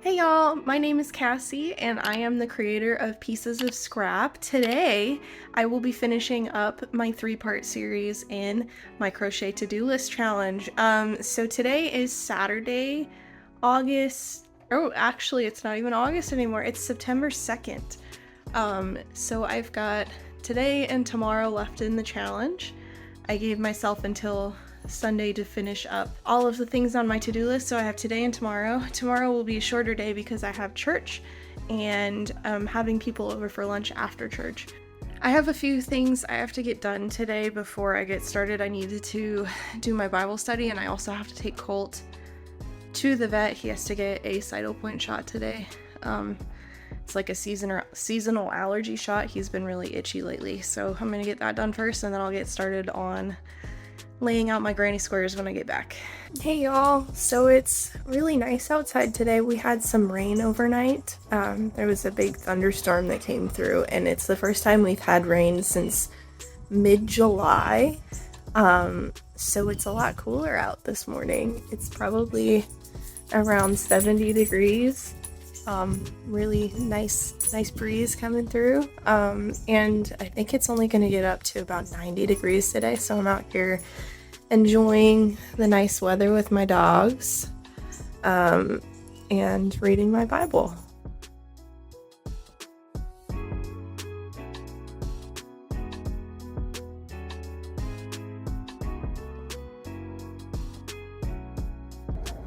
Hey y'all, my name is Cassie and I am the creator of Pieces of Scrap. Today, I will be finishing up my 3-part series in my crochet to-do list challenge. So today is Saturday, actually it's not even August anymore, it's September 2nd. So I've got today and tomorrow left in the challenge. I gave myself until Sunday to finish up all of the things on my to-do list, so I have today and tomorrow. Tomorrow will be a shorter day because I have church and I'm having people over for lunch after church. I have a few things I have to get done today before I get started. I needed to do my Bible study, and I also have to take Colt to the vet. He has to get a cyto point shot today. It's like a seasonal allergy shot. He's been really itchy lately, so I'm gonna get that done first, and then I'll get started on laying out my granny squares when I get back. Hey y'all, so it's really nice outside today. We had some rain overnight. There was a big thunderstorm that came through, and it's the first time we've had rain since mid-July. So it's a lot cooler out this morning. It's probably around 70 degrees. Really nice breeze coming through. And I think it's only going to get up to about 90 degrees today, so I'm out here enjoying the nice weather with my dogs, and reading my Bible.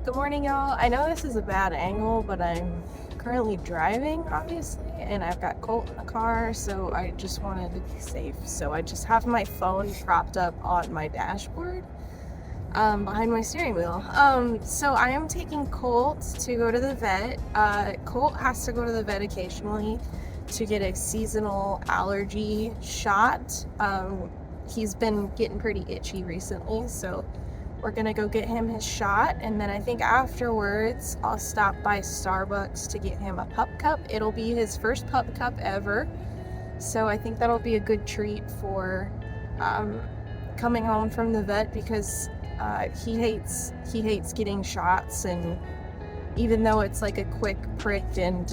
Good morning, y'all. I know this is a bad angle, but I'm currently driving, obviously, and I've got Colt in the car, so I just wanted to be safe. So I just have my phone propped up on my dashboard, behind my steering wheel. So I am taking Colt to go to the vet. Colt has to go to the vet occasionally to get a seasonal allergy shot. He's been getting pretty itchy recently, so we're gonna go get him his shot, and then I think afterwards I'll stop by Starbucks to get him a pup cup. It'll be his first pup cup ever, so I think that'll be a good treat for coming home from the vet, because he hates getting shots, and even though it's like a quick prick and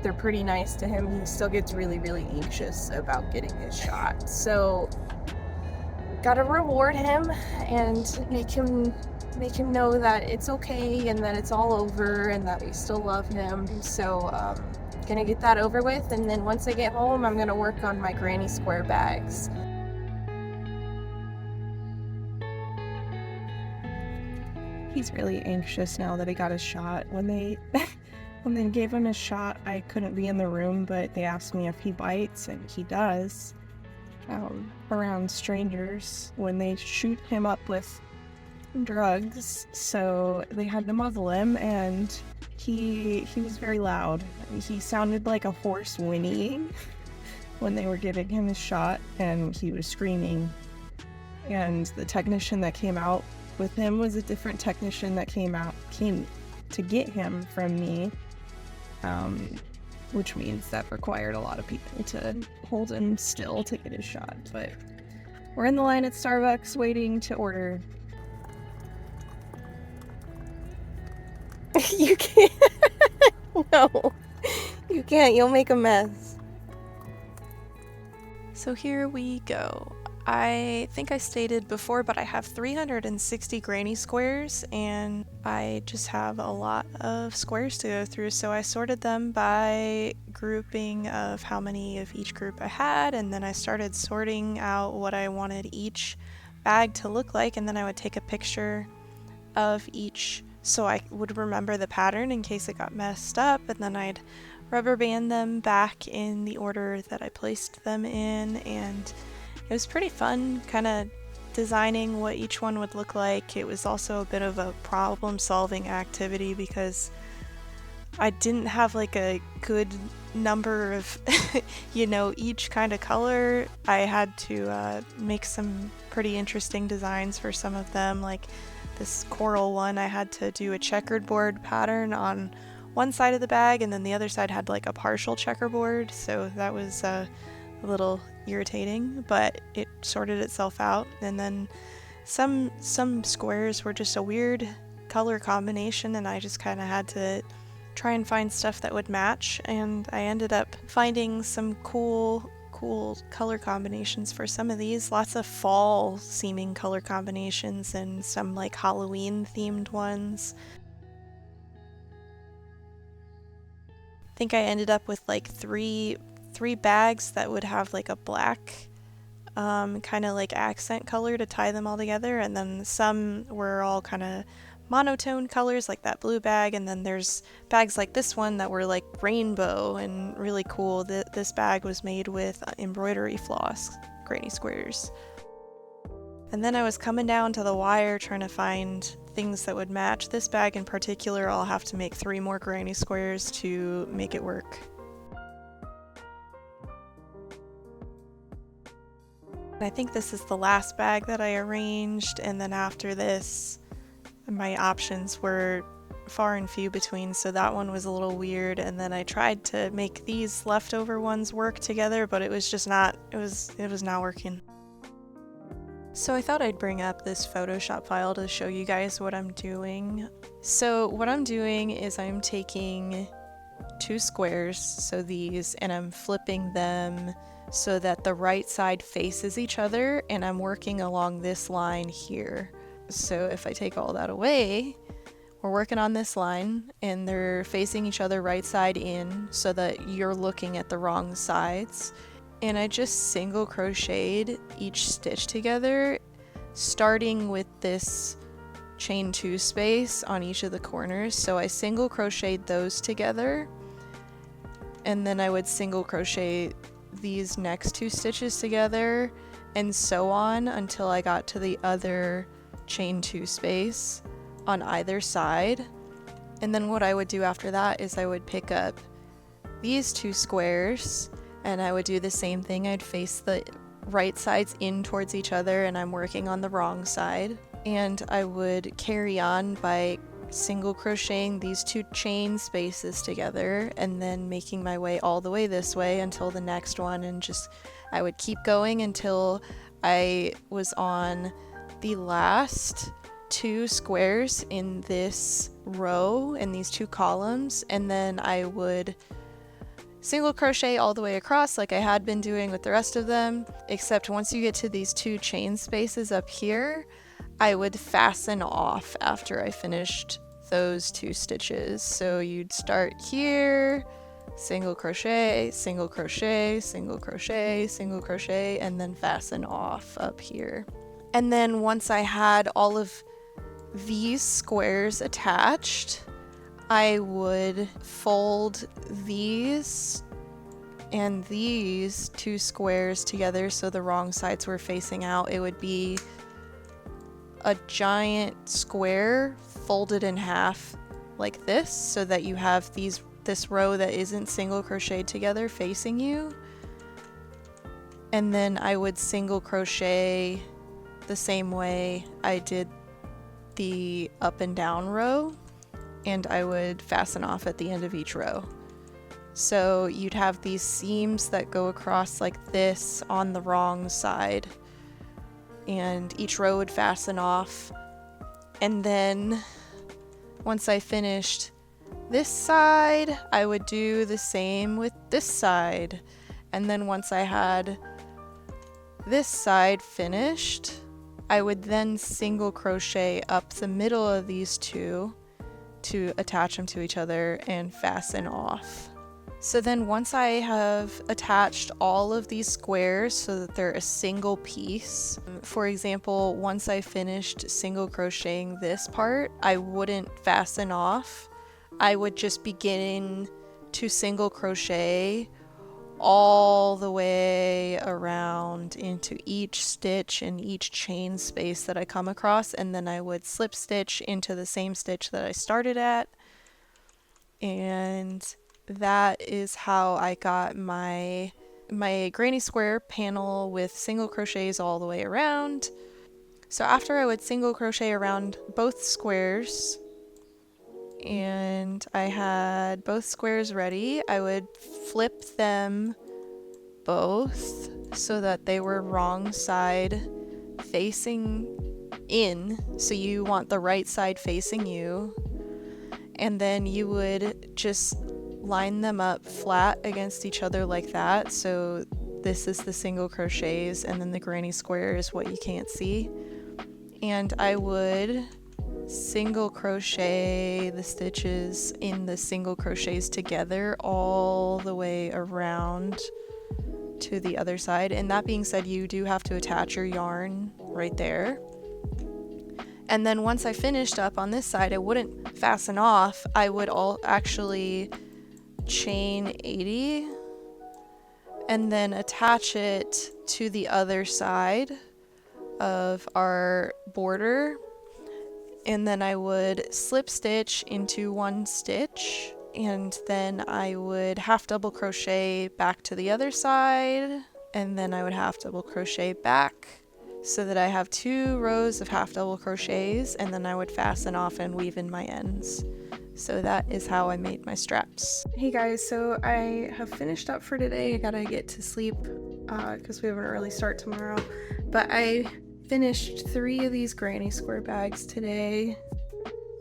they're pretty nice to him, he still gets really anxious about getting his shot. So gotta reward him and make him know that it's okay and that it's all over and that we still love him. So gonna get that over with, and then once I get home I'm gonna work on my granny square bags. He's really anxious now that he got his shot. When they gave him his shot, I couldn't be in the room, but they asked me if he bites, and he does. Around strangers when they shoot him up with drugs, so they had to muzzle him, and he was very loud. He sounded like a horse whinnying when they were giving him his shot, and he was screaming. And the technician that came out with him was a different technician that came to get him from me, which means that required a lot of people to hold him still to get his shot. But we're in the line at Starbucks waiting to order. You can't. No, you can't. You'll make a mess. So here we go. I think I stated before, but I have 360 granny squares, and I just have a lot of squares to go through, so I sorted them by grouping of how many of each group I had, and then I started sorting out what I wanted each bag to look like, and then I would take a picture of each so I would remember the pattern in case it got messed up, and then I'd rubber band them back in the order that I placed them in. And it was pretty fun kind of designing what each one would look like. It was also a bit of a problem-solving activity because I didn't have like a good number of each kind of color. I had to make some pretty interesting designs for some of them. Like this coral one, I had to do a checkerboard pattern on one side of the bag, and then the other side had like a partial checkerboard, so that was a little irritating, but it sorted itself out. And then some squares were just a weird color combination, and I just kind of had to try and find stuff that would match, and I ended up finding some cool color combinations for some of these. Lots of fall seeming color combinations and some like Halloween themed ones. I think I ended up with like three bags that would have like a black kind of like accent color to tie them all together, and then some were all kind of monotone colors like that blue bag, and then there's bags like this one that were like rainbow and really cool. This bag was made with embroidery floss, granny squares. And then I was coming down to the wire trying to find things that would match. This bag in particular, I'll have to make 3 more granny squares to make it work. I think this is the last bag that I arranged, and then after this my options were far and few between, so that one was a little weird, and then I tried to make these leftover ones work together, but it was just not, it was not working. So I thought I'd bring up this Photoshop file to show you guys what I'm doing. So what I'm doing is I'm taking 2 squares, so these, and I'm flipping them so that the right side faces each other, and I'm working along this line here. So if I take all that away, we're working on this line and they're facing each other right side in so that you're looking at the wrong sides. And I just single crocheted each stitch together, starting with this chain 2 space on each of the corners. So I single crocheted those together, and then I would single crochet these next 2 stitches together, and so on until I got to the other chain 2 space on either side. And then what I would do after that is I would pick up these 2 squares and I would do the same thing. I'd face the right sides in towards each other, and I'm working on the wrong side, and I would carry on by single crocheting these 2 chain spaces together and then making my way all the way this way until the next one, and just I would keep going until I was on the last 2 squares in this row in these 2 columns, and then I would single crochet all the way across like I had been doing with the rest of them, except once you get to these 2 chain spaces up here, I would fasten off after I finished those 2 stitches. So you'd start here, single crochet, single crochet, single crochet, single crochet, and then fasten off up here. And then once I had all of these squares attached, I would fold these and these 2 squares together so the wrong sides were facing out. It would be a giant square folded in half like this, so that you have this row that isn't single crocheted together facing you. And then I would single crochet the same way I did the up and down row, and I would fasten off at the end of each row. So you'd have these seams that go across like this on the wrong side, and each row would fasten off. And then once I finished this side, I would do the same with this side. And then once I had this side finished, I would then single crochet up the middle of these 2 to attach them to each other and fasten off. So then once I have attached all of these squares so that they're a single piece, for example, once I finished single crocheting this part, I wouldn't fasten off. I would just begin to single crochet all the way around into each stitch and each chain space that I come across, and then I would slip stitch into the same stitch that I started at. And that is how I got my granny square panel with single crochets all the way around. So after I would single crochet around both squares and I had both squares ready, I would flip them both so that they were wrong side facing in, so you want the right side facing you, and then you would just line them up flat against each other like that. So this is the single crochets, and then the granny square is what you can't see. And I would single crochet the stitches in the single crochets together all the way around to the other side. And that being said, you do have to attach your yarn right there. And then once I finished up on this side, I wouldn't fasten off. I would actually chain 80 and then attach it to the other side of our border. And then I would slip stitch into one stitch, and then I would half double crochet back to the other side, and then I would half double crochet back, so that I have 2 rows of half double crochets, and then I would fasten off and weave in my ends. So that is how I made my straps. Hey guys, so I have finished up for today. I gotta get to sleep because we have an early start tomorrow, but I finished 3 of these granny square bags today.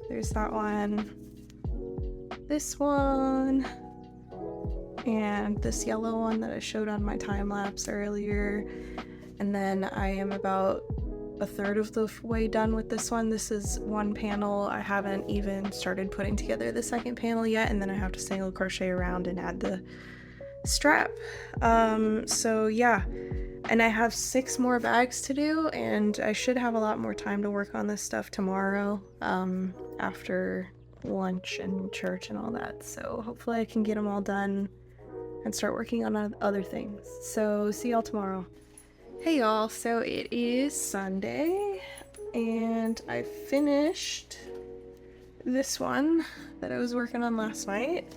There's that one, this one, and this yellow one that I showed on my time lapse earlier. And then I am about a third of the way done with this one. This is one panel. I haven't even started putting together the second panel yet, and then I have to single crochet around and add the strap. So yeah, and I have 6 more bags to do, and I should have a lot more time to work on this stuff tomorrow after lunch and church and all that. So hopefully I can get them all done and start working on other things. So see y'all tomorrow. Hey y'all, so it is Sunday and I finished this one that I was working on last night.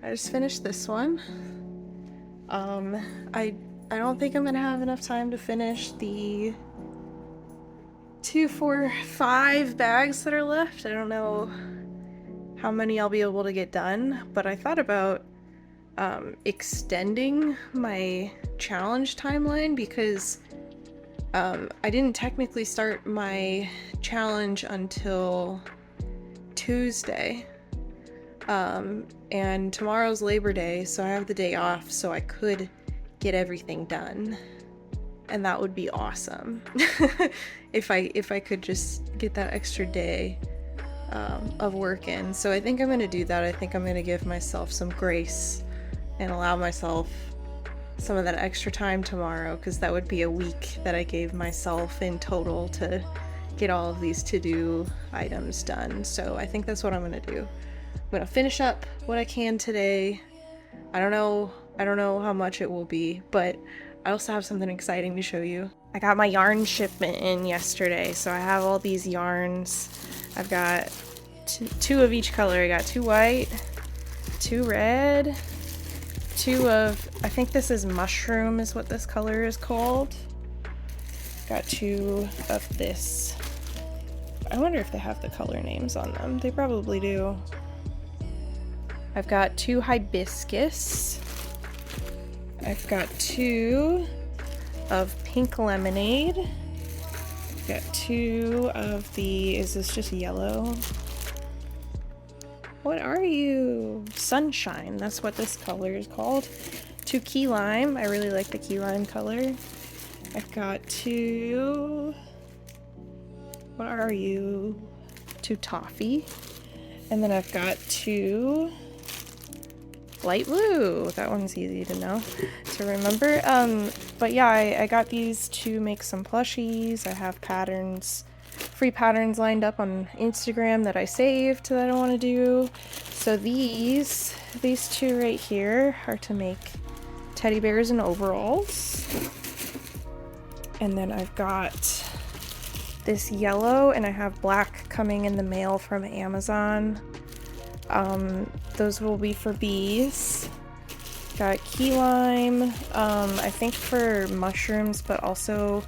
I just finished this one. I don't think I'm gonna have enough time to finish the 2, 4, 5 bags that are left. I don't know how many I'll be able to get done, but I thought about extending my challenge timeline because I didn't technically start my challenge until Tuesday, and tomorrow's Labor Day, so I have the day off, so I could get everything done, and that would be awesome. if I could just get that extra day of work in. So I think I'm gonna do that. I think I'm gonna give myself some grace and allow myself some of that extra time tomorrow, because that would be a week that I gave myself in total to get all of these to-do items done. So I think that's what I'm gonna do. I'm gonna finish up what I can today. I don't know how much it will be, but I also have something exciting to show you. I got my yarn shipment in yesterday, so I have all these yarns. I've got 2 of each color. I got 2 white, 2 red, 2 of, I think this is mushroom is what this color is called. Got 2 of this. I wonder if they have the color names on them. They probably do. I've got 2 hibiscus. I've got 2 of pink lemonade. I've got 2 of the, is this just yellow? What are you? Sunshine, that's what this color is called. 2 key lime, I really like the key lime color. I've got 2, what are you? 2 toffee. And then I've got 2 light blue. That one's easy to know, to remember. But yeah, I got these to make some plushies. I have patterns, free patterns lined up on Instagram that I saved that I want to do. So these 2 right here are to make teddy bears and overalls. And then I've got this yellow, and I have black coming in the mail from Amazon. Those will be for bees. Got key lime, I think for mushrooms, but also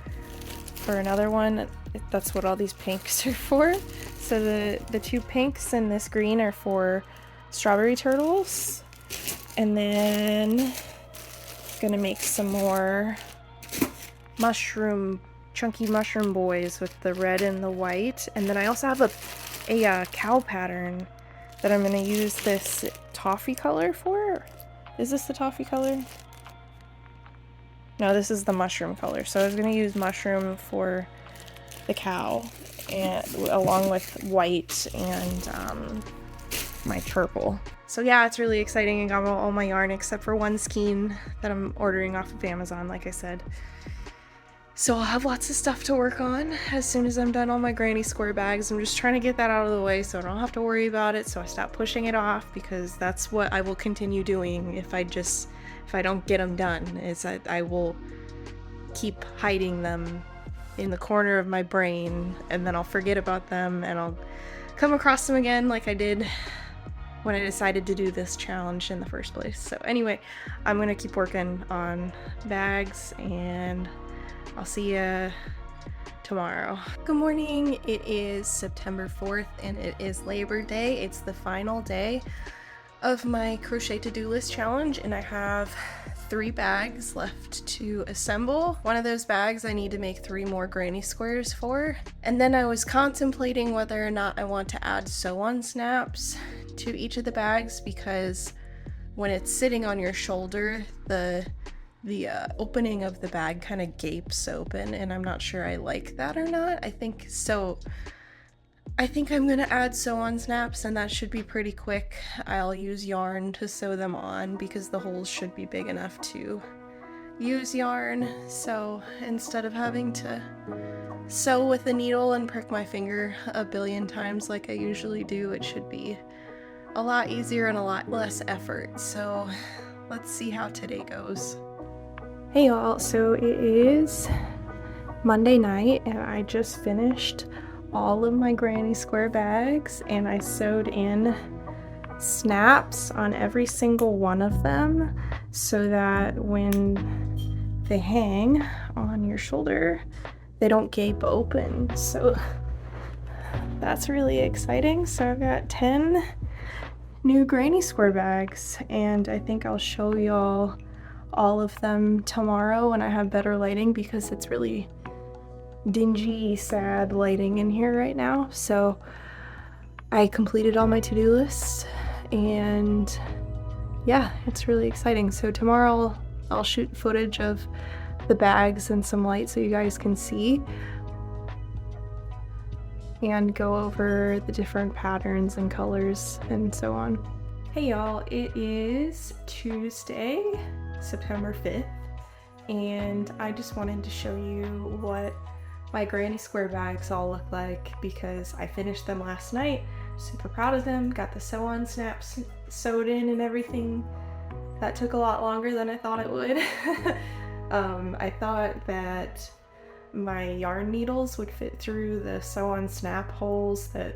for another one. That's what all these pinks are for. So the 2 pinks and this green are for strawberry turtles. And then gonna make some more mushroom chunky mushroom boys with the red and the white. And then I also have a cow pattern that I'm going to use this toffee color for. Is this the toffee color? No, this is the mushroom color. So I was going to use mushroom for the cow, and along with white and my purple. So yeah, it's really exciting. I got all my yarn except for one skein that I'm ordering off of Amazon, like I said. So I'll have lots of stuff to work on as soon as I'm done all my granny square bags. I'm just trying to get that out of the way so I don't have to worry about it, so I stop pushing it off, because that's what I will continue doing if I don't get them done, is I will keep hiding them in the corner of my brain, and then I'll forget about them and I'll come across them again like I did when I decided to do this challenge in the first place. So anyway, I'm gonna keep working on bags, and I'll see ya tomorrow. Good morning. It is September 4th and it is Labor Day. It's the final day of my crochet to-do list challenge, and I have 3 bags left to assemble. One of those bags I need to make 3 more granny squares for. And then I was contemplating whether or not I want to add sew-on snaps to each of the bags, because when it's sitting on your shoulder, the opening of the bag kind of gapes open, and I'm not sure I like that or not. I think I'm gonna add sew-on snaps, and that should be pretty quick. I'll use yarn to sew them on because the holes should be big enough to use yarn. So instead of having to sew with a needle and prick my finger a billion times like I usually do, it should be a lot easier and a lot less effort. So let's see how today goes. Hey y'all, so it is Monday night and I just finished all of my granny square bags, and I sewed in snaps on every single one of them so that when they hang on your shoulder, they don't gape open. So that's really exciting. So I've got 10 new granny square bags, and I think I'll show y'all all of them tomorrow when I have better lighting, because it's really dingy, sad lighting in here right now. So I completed all my to-do lists, and yeah, it's really exciting. So tomorrow I'll shoot footage of the bags and some light so you guys can see, and go over the different patterns and colors and so on. Hey y'all, it is Tuesday, September 5th, and I just wanted to show you what my granny square bags all look like, because I finished them last night. Super proud of them. Got the sew-on snaps sewed in and everything. That took a lot longer than I thought it would. I thought that my yarn needles would fit through the sew-on snap holes that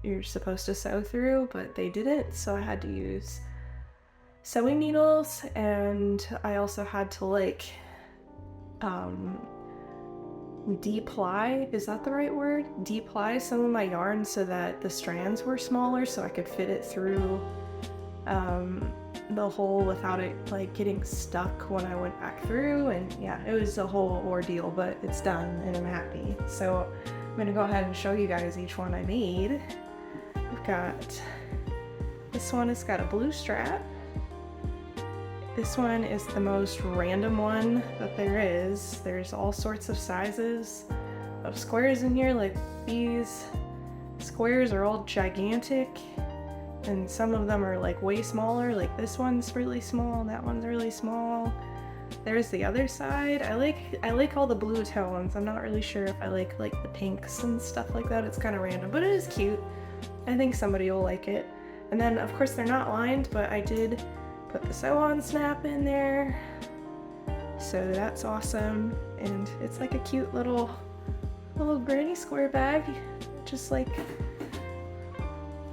you're supposed to sew through, but they didn't, so I had to use sewing needles, and I also had to like deply, is that the right word? Deply some of my yarn so that the strands were smaller so I could fit it through the hole without it like getting stuck when I went back through. And yeah, it was a whole ordeal, but it's done and I'm happy. So I'm gonna go ahead and show you guys each one I made. I've got this one, it's got a blue strap. This one is the most random one that there is. There's all sorts of sizes of squares in here. Like, these squares are all gigantic, and some of them are like way smaller. Like this one's really small, that one's really small. There's the other side. I like all the blue tones. I'm not really sure if I like the pinks and stuff like that. It's kind of random, but it is cute. I think somebody will like it. And then of course they're not lined, but I did put the sew-on snap in there, so that's awesome. And it's like a cute little granny square bag. Just like,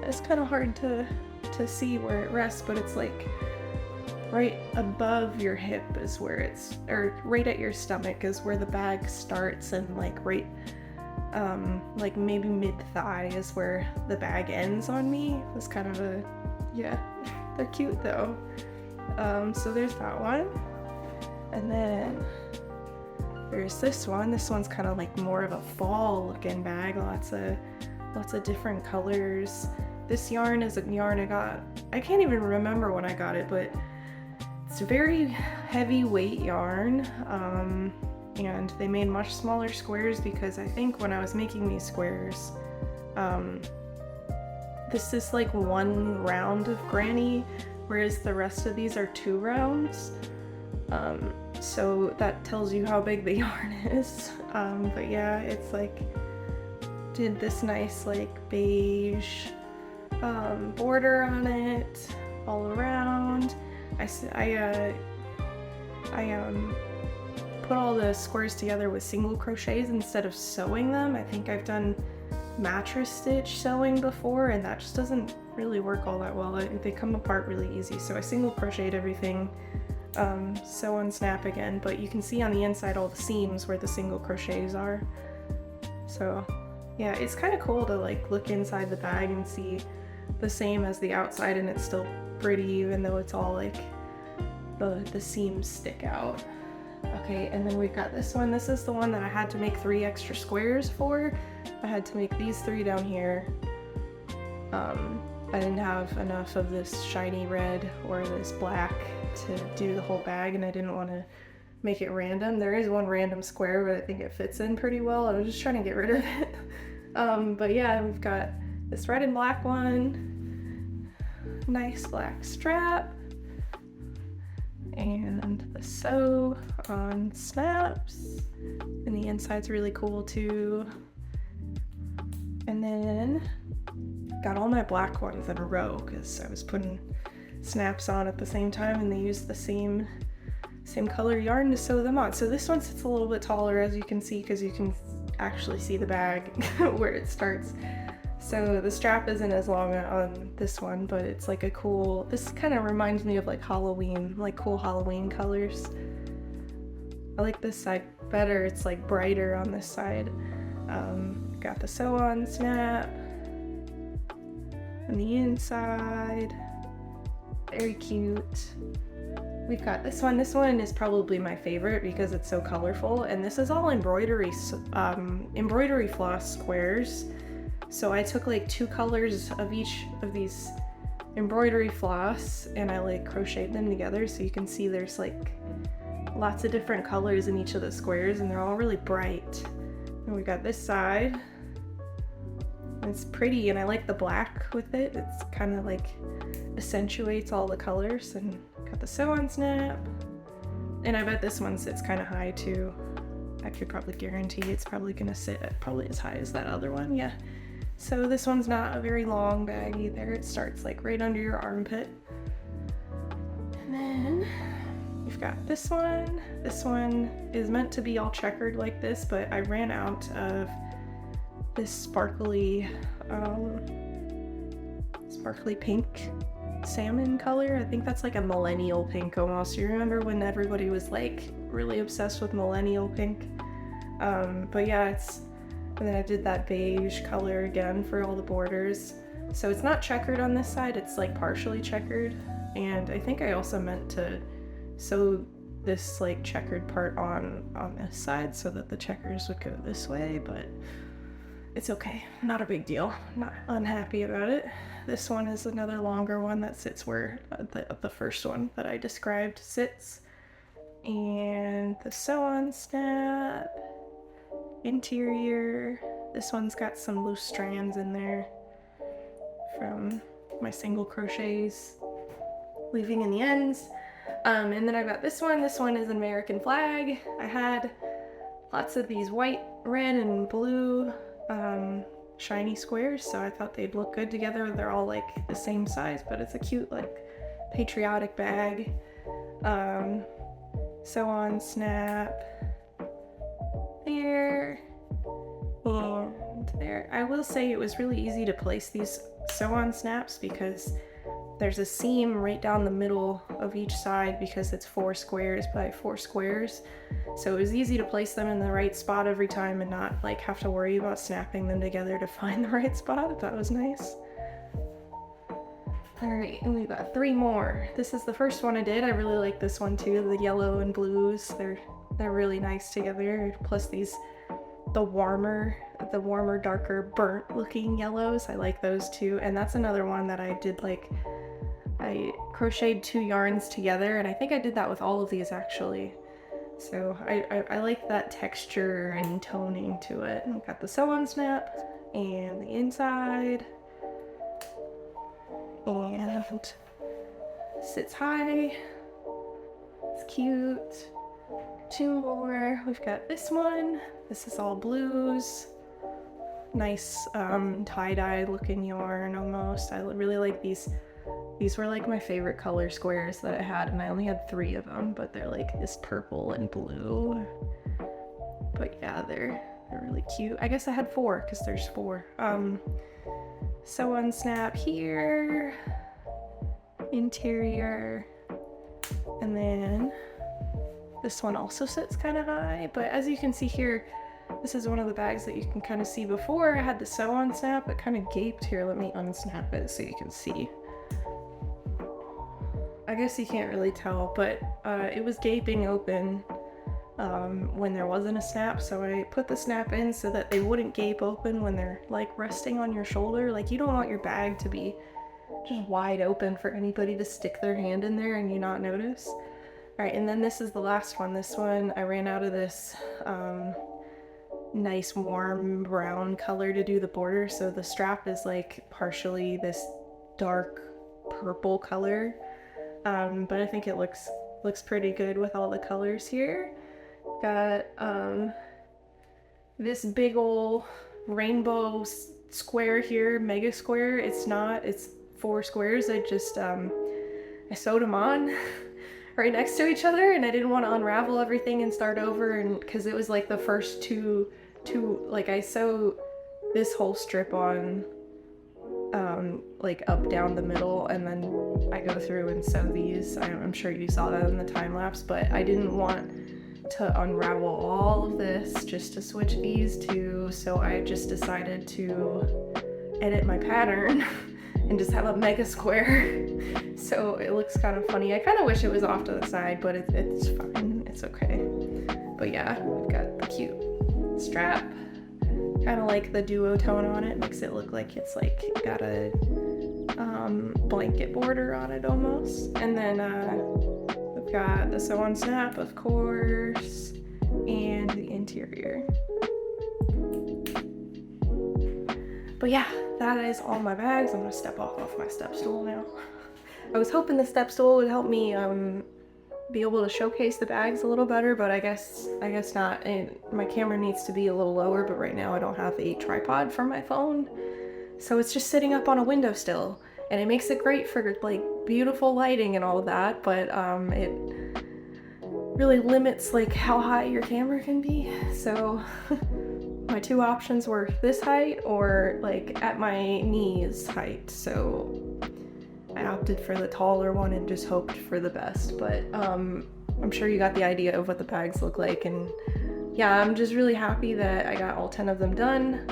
it's kind of hard to see where it rests, but it's like right above your hip is where it's, or right at your stomach is where the bag starts, and like right like maybe mid-thigh is where the bag ends on me. It's kind of a, yeah, they're cute though. So there's that one, and then there's this one. This one's kind of like more of a fall looking bag, lots of different colors. This yarn is a yarn I can't even remember when I got it, but it's a very heavyweight yarn, and they made much smaller squares because I think when I was making these squares, this is like one round of granny, whereas the rest of these are 2 rounds. So that tells you how big the yarn is. But yeah, it's like, did this nice like beige border on it all around. I put all the squares together with single crochets instead of sewing them. I think I've done mattress stitch sewing before, and that just doesn't really work all that well. They come apart really easy, so I single crocheted everything, sew and snap again, but you can see on the inside all the seams where the single crochets are. So yeah, it's kind of cool to like look inside the bag and see the same as the outside, and it's still pretty even though it's all like the seams stick out. Okay, and then we've got this one. This is the one that I had to make 3 extra squares for. I had to make these 3 down here. I didn't have enough of this shiny red or this black to do the whole bag, and I didn't want to make it random. There is one random square, but I think it fits in pretty well. I was just trying to get rid of it. But yeah, we've got this red and black one, nice black strap, and the sew on snaps, and the inside's really cool too. And then got all my black ones in a row because I was putting snaps on at the same time, and they used the same color yarn to sew them on. So this one sits a little bit taller, as you can see, because you can actually see the bag where it starts. So the strap isn't as long on this one, but it's like a cool, this kind of reminds me of like Halloween, like cool Halloween colors. I like this side better. It's like brighter on this side. Got the sew on snap on the inside. Very cute. We've got this one. This one is probably my favorite because it's so colorful, and this is all embroidery floss squares. So I took like 2 colors of each of these embroidery floss, and I like crocheted them together, so you can see there's like lots of different colors in each of the squares, and they're all really bright. And we got this side. It's pretty, and I like the black with it. It's kind of like accentuates all the colors. And got the sew on snap, and I bet this one sits kind of high too. I could probably guarantee it's probably gonna sit at probably as high as that other one. Yeah. So this one's not a very long bag either. It starts like right under your armpit. And then we've got this one. This one is meant to be all checkered like this, but I ran out of this sparkly pink salmon color. I think that's like a millennial pink almost. You remember when everybody was like really obsessed with millennial pink? But yeah, and then I did that beige color again for all the borders. So it's not checkered on this side, it's like partially checkered. And I think I also meant to sew this like checkered part on this side so that the checkers would go this way, but it's okay, not a big deal. Not unhappy about it. This one is another longer one that sits where the first one that I described sits. And the sew on snap, interior. This one's got some loose strands in there from my single crochets, leaving in the ends. And then I got this one. This one is an American flag. I had lots of these white, red, and blue shiny squares, so I thought they'd look good together. They're all like the same size, but it's a cute like patriotic bag. Sew on snap there and there. I will say it was really easy to place these sew on snaps because there's a seam right down the middle of each side because it's 4 squares by 4 squares. So it was easy to place them in the right spot every time and not like have to worry about snapping them together to find the right spot. That was nice. Alright, and we've got 3 more. This is the first one I did. I really like this one too, the yellow and blues. They're They're really nice together. Plus these, the warmer, darker, burnt looking yellows. I like those too. And that's another one that I did, like, I crocheted 2 yarns together, and I think I did that with all of these actually. So I like that texture and toning to it. And got the sew-on snap and the inside, and sits high. It's cute. 2 more. We've got this one. This is all blues. Nice tie-dye looking yarn almost. I really like these. These were like my favorite color squares that I had, and I only had 3 of them, but they're like this purple and blue. But yeah, they're really cute. I guess I had 4 because there's 4. Sew-on snap here, interior, and then this one also sits kind of high. But as you can see here, this is one of the bags that you can kind of see. Before I had the sew-on snap, it kind of gaped here. Let me unsnap it so you can see. I guess you can't really tell, but it was gaping open when there wasn't a snap, so I put the snap in so that they wouldn't gape open when they're like resting on your shoulder. Like, you don't want your bag to be just wide open for anybody to stick their hand in there and you not notice. Alright, and then this is the last one. This one, I ran out of this nice warm brown color to do the border, so the strap is like partially this dark purple color. But I think it looks pretty good with all the colors here. Got this big ol' rainbow square here, mega square. It's 4 squares. I just I sewed them on right next to each other, and I didn't want to unravel everything and start over, and because it was like the first two, like I sewed this whole strip on like up down the middle, and then I go through and sew these. I'm sure you saw that in the time lapse, but I didn't want to unravel all of this just to switch these two, so I just decided to edit my pattern and just have a mega square. So it looks kind of funny. I kind of wish it was off to the side, but it's fine, it's okay. But yeah, we've got the cute strap. Kind of like the duotone on it, makes it look like it's like got a blanket border on it almost. And then we've got the sew-on snap, of course, and the interior. But yeah, that is all my bags. I'm gonna step off my step stool now. I was hoping the step stool would help me be able to showcase the bags a little better, but I guess not. And my camera needs to be a little lower, but right now I don't have a tripod for my phone, so it's just sitting up on a windowsill, and it makes it great for like beautiful lighting and all of that, but it really limits like how high your camera can be. So my 2 options were this height or like at my knees height, so I opted for the taller one and just hoped for the best. But I'm sure you got the idea of what the bags look like, and yeah, I'm just really happy that I got all 10 of them done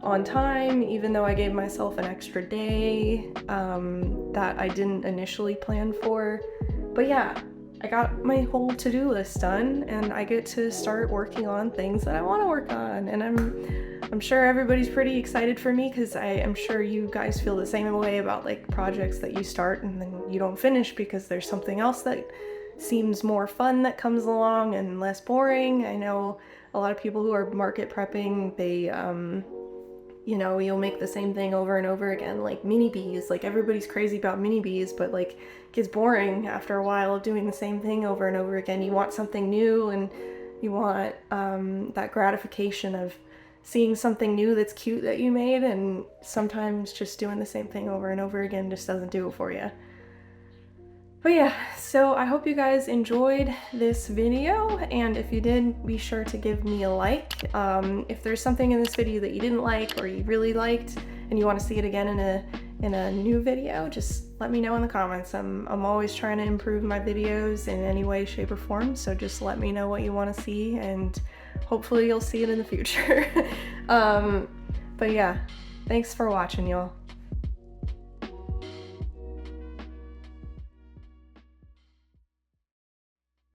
on time, even though I gave myself an extra day that I didn't initially plan for. But yeah, I got my whole to-do list done, and I get to start working on things that I want to work on, and I'm sure everybody's pretty excited for me, because I am sure you guys feel the same way about like projects that you start and then you don't finish because there's something else that seems more fun that comes along and less boring. I know a lot of people who are market prepping, they you know, you'll make the same thing over and over again, like mini bees. Like, everybody's crazy about mini bees, but like it gets boring after a while of doing the same thing over and over again. You want something new, and you want that gratification of seeing something new that's cute that you made, and sometimes just doing the same thing over and over again just doesn't do it for you. But yeah, so I hope you guys enjoyed this video, and if you did, be sure to give me a like. If there's something in this video that you didn't like or you really liked and you want to see it again in a new video, just let me know in the comments. I'm always trying to improve my videos in any way, shape, or form, so just let me know what you want to see, and hopefully you'll see it in the future. But yeah, thanks for watching, y'all.